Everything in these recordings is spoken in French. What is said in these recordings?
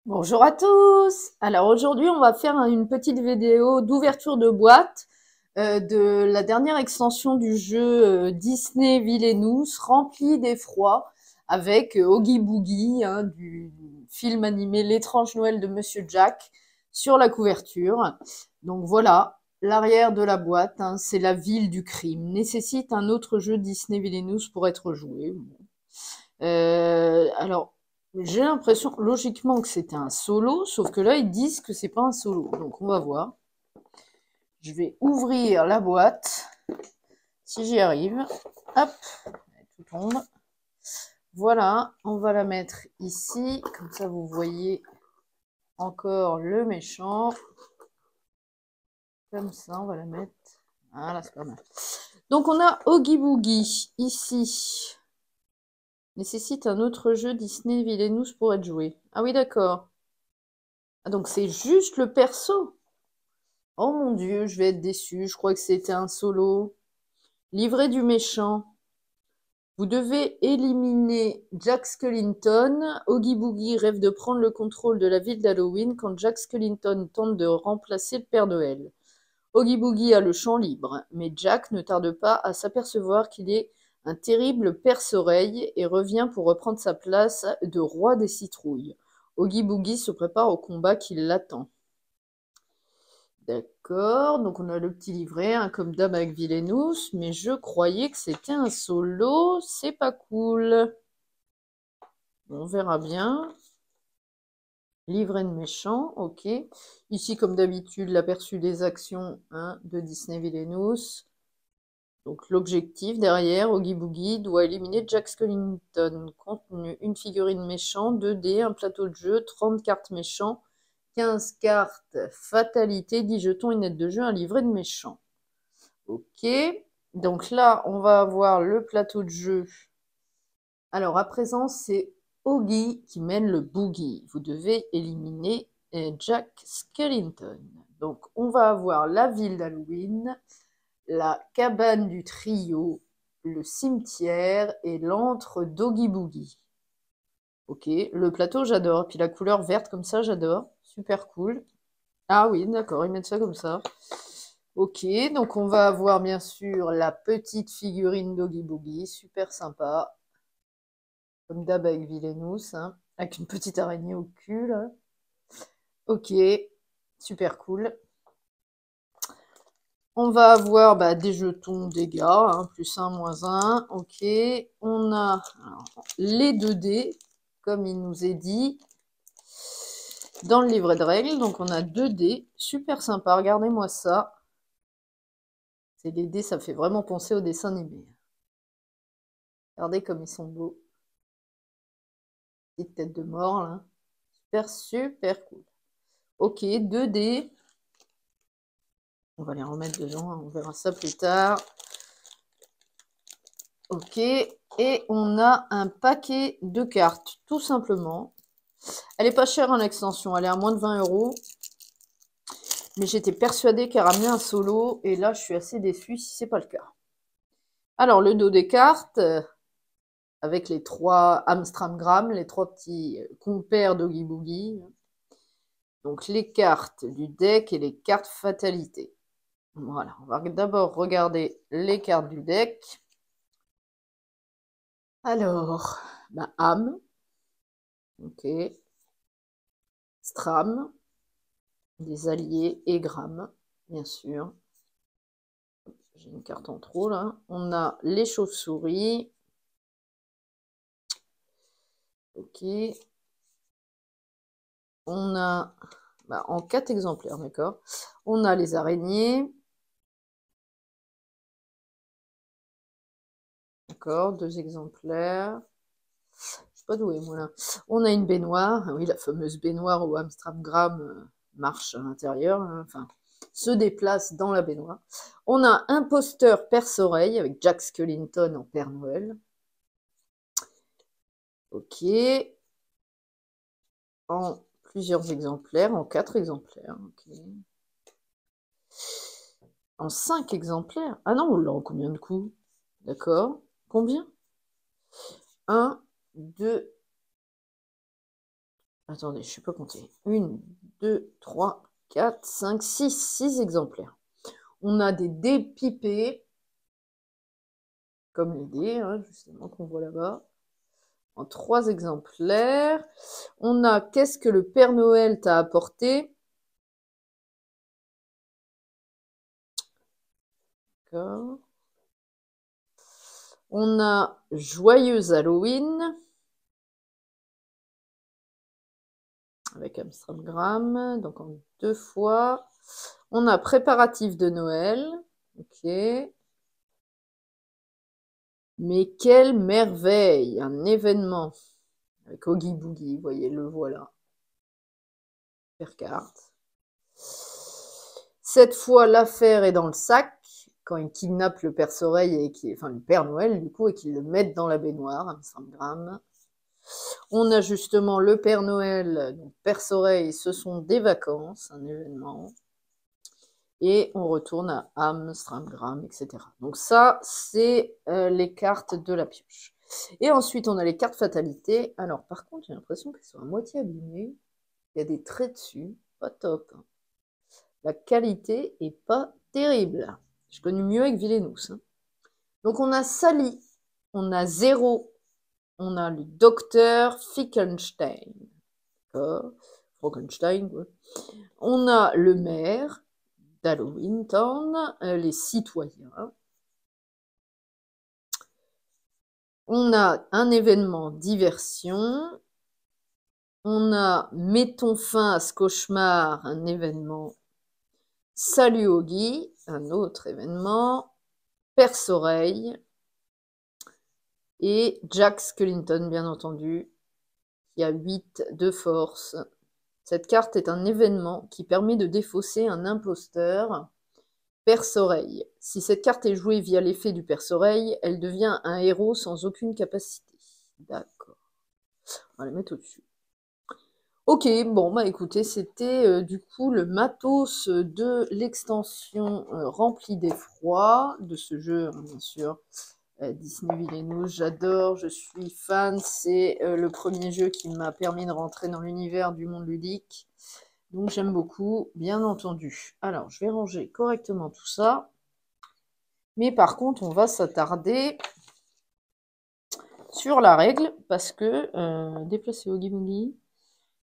Bonjour à tous! Alors aujourd'hui, on va faire une petite vidéo d'ouverture de boîte de la dernière extension du jeu Disney Villainous, remplie d'effroi, avec Oogie Boogie, hein, du film animé L'étrange Noël de Monsieur Jack, sur la couverture. Donc voilà, l'arrière de la boîte, hein, c'est la ville du crime. Nécessite un autre jeu Disney Villainous pour être joué. Bon. Alors, j'ai l'impression, logiquement, que c'était un solo, sauf que là, ils disent que c'est pas un solo. Donc, on va voir. Je vais ouvrir la boîte, si j'y arrive. Hop, tout tombe. Voilà, on va la mettre ici, comme ça vous voyez encore le méchant. Comme ça, on va la mettre. Voilà, c'est pas mal. Donc, on a Oogie Boogie ici. Nécessite un autre jeu Disney Villainous pour être joué. Ah oui, d'accord. Ah, donc c'est juste le perso. Oh mon Dieu, je vais être déçue. Je crois que c'était un solo. Livret du méchant. Vous devez éliminer Jack Skellington. Oogie Boogie rêve de prendre le contrôle de la ville d'Halloween quand Jack Skellington tente de remplacer le Père Noël. Oogie Boogie a le champ libre, mais Jack ne tarde pas à s'apercevoir qu'il est un terrible perce-oreille et revient pour reprendre sa place de roi des citrouilles. Oogie Boogie se prépare au combat qui l'attend. D'accord, donc on a le petit livret, hein, comme d'hab avec Villainous, mais je croyais que c'était un solo, c'est pas cool. On verra bien. Livret de méchant, ok. Ici, comme d'habitude, l'aperçu des actions, hein, de Disney Villainous. Donc l'objectif derrière, Oogie Boogie doit éliminer Jack Skellington. Contenu, une figurine méchant, 2D, un plateau de jeu, 30 cartes méchants, 15 cartes fatalité, 10 jetons, une aide de jeu, un livret de méchant. Ok, donc là, on va avoir le plateau de jeu. Alors, à présent, c'est Oogie qui mène le boogie. Vous devez éliminer Jack Skellington. Donc, on va avoir la ville d'Halloween, la cabane du trio, le cimetière et l'antre d'Oogie Boogie. Ok, le plateau, j'adore. Puis la couleur verte comme ça, j'adore. Super cool. Ah oui, d'accord, ils mettent ça comme ça. Ok, donc on va avoir bien sûr la petite figurine d'Oogie Boogie, super sympa. Comme d'hab avec Villainous, hein, avec une petite araignée au cul, là. Ok, super cool. On va avoir des jetons dégâts, hein, +1, -1. Ok, on a alors, les 2D, comme il nous est dit dans le livret de règles. Donc on a 2D, super sympa, regardez-moi ça. C'est les dés, ça fait vraiment penser au dessin animé. Regardez comme ils sont beaux. Petite tête de mort, là. Super, super cool. Ok, 2D. On va les remettre dedans, hein, on verra ça plus tard. Ok, et on a un paquet de cartes, tout simplement. Elle est pas chère en extension, elle est à moins de 20 €. Mais j'étais persuadée qu'elle ramenait un solo, et là je suis assez déçue si c'est pas le cas. Alors le dos des cartes, avec les 3 Amstramgram, les 3 petits compères d'Oogie Boogie. Donc les cartes du deck et les cartes fatalité. Voilà, on va d'abord regarder les cartes du deck. Alors, Am, ok, Stram, des alliés et Gram, bien sûr. J'ai une carte en trop là. On a les chauves-souris. Ok. On a en 4 exemplaires, d'accord. On a les araignées. D'accord, 2 exemplaires. Je sais pas d'où est moi là. On a une baignoire. Oui, la fameuse baignoire où Amstramgram marche à l'intérieur. Hein, enfin, se déplace dans la baignoire. On a un poster perce-oreille avec Jack Skellington en Père Noël. Ok. En plusieurs exemplaires, en 4 exemplaires. Okay. En 5 exemplaires. Ah non, là, en combien de coups? D'accord. Combien? 1, 2. Attendez, je ne sais pas compter. 1, 2, 3, 4, 5, 6 exemplaires. On a des dés pipés, comme les dés, hein, justement, qu'on voit là-bas, en 3 exemplaires. On a qu'est-ce que le Père Noël t'a apporté? D'accord. On a Joyeux Halloween, avec Amstramgram, donc en 2 fois. On a Préparatifs de Noël, ok. Mais quelle merveille, un événement avec Oogie Boogie, vous voyez, le voilà. Per carte. Cette fois, l'affaire est dans le sac, quand il kidnappe le Père Soleil, enfin le Père Noël, du coup, et qu'ils le mettent dans la baignoire, Amstramgram. On a justement le Père Noël, donc Père Soleil, ce sont des vacances, un événement. Et on retourne à Amstramgram, etc. Donc ça, c'est les cartes de la pioche. Et ensuite, on a les cartes fatalité. Alors, par contre, j'ai l'impression qu'elles sont à moitié abîmées. Il y a des traits dessus. Pas top. La qualité est pas terrible. Je connais mieux avec Villainous. Hein. Donc, on a Sally. On a Zéro. On a le docteur Fickenstein. D'accord. Frankenstein, ouais. On a le maire d'Halloween Town, les citoyens. On a un événement diversion. On a Mettons fin à ce cauchemar, un événement. Salut Oogie, un autre événement. Perce-oreille. Et Jack Skellington, bien entendu, qui a 8 de force. Cette carte est un événement qui permet de défausser un imposteur. Perce-oreille. Si cette carte est jouée via l'effet du perce-oreille, elle devient un héros sans aucune capacité. D'accord. On va la mettre au-dessus. Ok, bon, bah écoutez, c'était du coup le matos de l'extension remplie d'effroi de ce jeu, hein, bien sûr. Disney Villainous, j'adore, je suis fan. C'est le premier jeu qui m'a permis de rentrer dans l'univers du monde ludique. Donc j'aime beaucoup, bien entendu. Alors, je vais ranger correctement tout ça. Mais par contre, on va s'attarder sur la règle, parce que déplacer Oogie Boogie,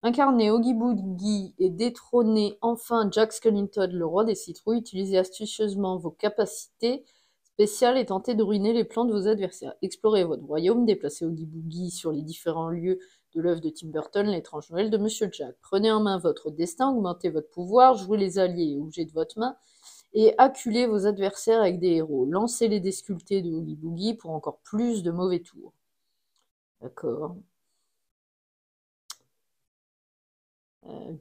incarner Oogie Boogie et détrôner enfin Jack Skellington, le roi des citrouilles, utilisez astucieusement vos capacités spéciales et tentez de ruiner les plans de vos adversaires. Explorez votre royaume, déplacez Oogie Boogie sur les différents lieux de l'œuvre de Tim Burton, l'étrange Noël de Monsieur Jack. Prenez en main votre destin, augmentez votre pouvoir, jouez les alliés et objets de votre main, et acculez vos adversaires avec des héros. Lancez les dés sculptés de Oogie Boogie pour encore plus de mauvais tours. D'accord.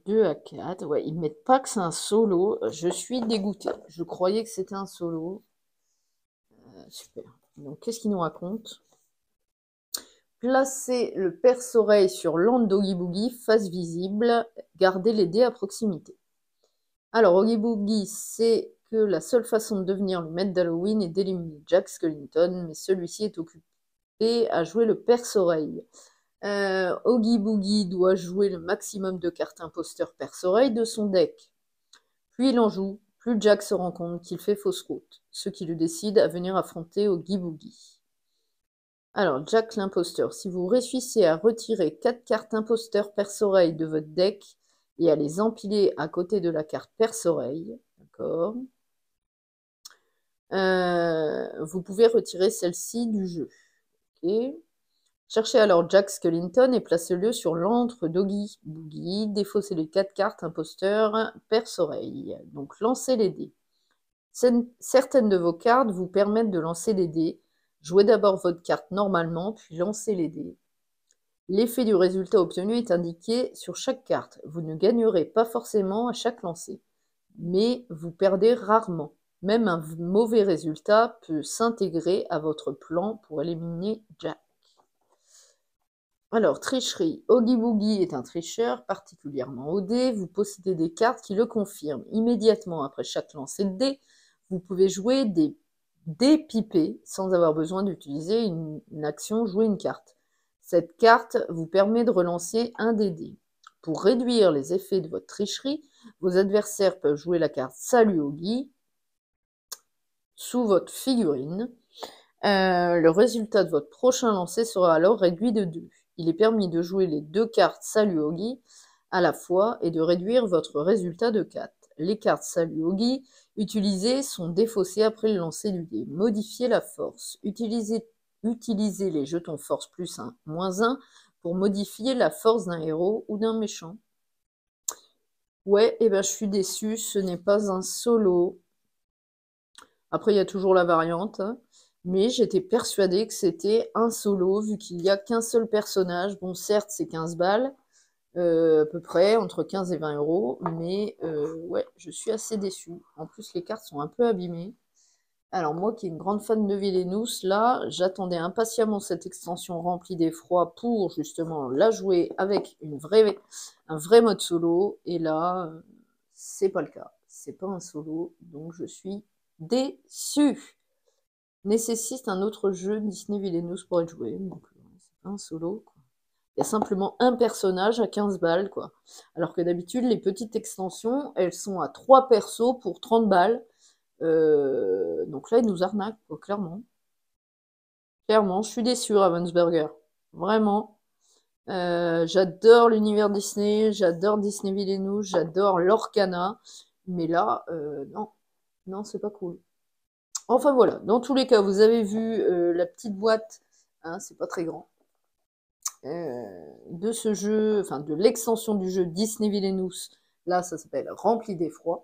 2 à 4. Ouais, ils mettent pas que c'est un solo. Je suis dégoûtée. Je croyais que c'était un solo. Super. Donc, qu'est-ce qu'il nous raconte? Placez le perce-oreille sur l'onde d'Oogie Boogie, face visible. Gardez les dés à proximité. Alors, Oogie Boogie, c'est que la seule façon de devenir le maître d'Halloween est d'éliminer Jack Skellington, mais celui-ci est occupé à jouer le perce-oreille. Oogie Boogie doit jouer le maximum de cartes imposteurs perce-oreille de son deck. Plus il en joue, plus Jack se rend compte qu'il fait fausse route, ce qui le décide à venir affronter Oogie Boogie. Alors, Jack l'imposteur, si vous réussissez à retirer 4 cartes imposteurs perce-oreille de votre deck et à les empiler à côté de la carte perce-oreille, d'accord, vous pouvez retirer celle-ci du jeu. Ok. Cherchez alors Jack Skellington et placez-le sur l'antre d'Oogie Boogie. Défaussez les 4 cartes imposteurs perce-oreille. Donc lancez les dés. Certaines de vos cartes vous permettent de lancer les dés. Jouez d'abord votre carte normalement, puis lancez les dés. L'effet du résultat obtenu est indiqué sur chaque carte. Vous ne gagnerez pas forcément à chaque lancer, mais vous perdez rarement. Même un mauvais résultat peut s'intégrer à votre plan pour éliminer Jack. Alors, tricherie. Oogie Boogie est un tricheur, particulièrement au dé. Vous possédez des cartes qui le confirment. Immédiatement après chaque lancer de dés, vous pouvez jouer des dés pipés sans avoir besoin d'utiliser une action jouer une carte. Cette carte vous permet de relancer un des dés. Pour réduire les effets de votre tricherie, vos adversaires peuvent jouer la carte Salut Ogi sous votre figurine. Le résultat de votre prochain lancer sera alors réduit de 2. Il est permis de jouer les 2 cartes Salut Ogi à la fois et de réduire votre résultat de 4. Les cartes Salut Ogi utilisées sont défaussées après le lancer du dé. Modifier la force. Utilisez les jetons force plus 1, moins 1 pour modifier la force d'un héros ou d'un méchant. Ouais, et ben je suis déçue, ce n'est pas un solo. Après, il y a toujours la variante, hein, mais j'étais persuadée que c'était un solo, vu qu'il n'y a qu'un seul personnage. Bon, certes, c'est 15 balles, à peu près, entre 15 et 20 euros, mais ouais, je suis assez déçue. En plus, les cartes sont un peu abîmées. Alors moi qui est une grande fan de Villainous, là, j'attendais impatiemment cette extension remplie d'effroi pour justement la jouer avec un vrai mode solo. Et là, c'est pas le cas. C'est pas un solo, donc je suis déçue. Nécessite un autre jeu Disney Villainous pour être joué. Donc c'est pas un solo, quoi. Il y a simplement un personnage à 15 balles, quoi. Alors que d'habitude, les petites extensions, elles sont à 3 persos pour 30 balles. Donc là, il nous arnaque, quoi, clairement. Clairement, je suis déçue, Ravensburger. Vraiment. J'adore l'univers Disney, j'adore Disney Villainous, j'adore l'Orcana. Mais là, non. Non, c'est pas cool. Enfin voilà, dans tous les cas, vous avez vu la petite boîte, hein, c'est pas très grand, de ce jeu, enfin de l'extension du jeu Disney Villainous. Là, ça s'appelle Rempli d'effroi.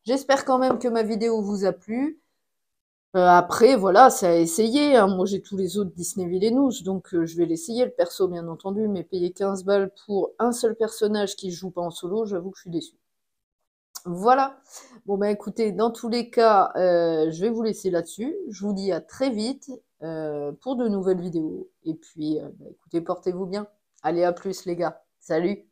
J'espère quand même que ma vidéo vous a plu. Après, voilà, c'est à essayer, hein. Moi, j'ai tous les autres Disney Villainous, donc je vais l'essayer, le perso, bien entendu, mais payer 15 balles pour un seul personnage qui joue pas en solo, j'avoue que je suis déçue. Voilà. Bon, bah écoutez, dans tous les cas, je vais vous laisser là-dessus. Je vous dis à très vite pour de nouvelles vidéos. Et puis, bah, écoutez, portez-vous bien. Allez, à plus, les gars. Salut!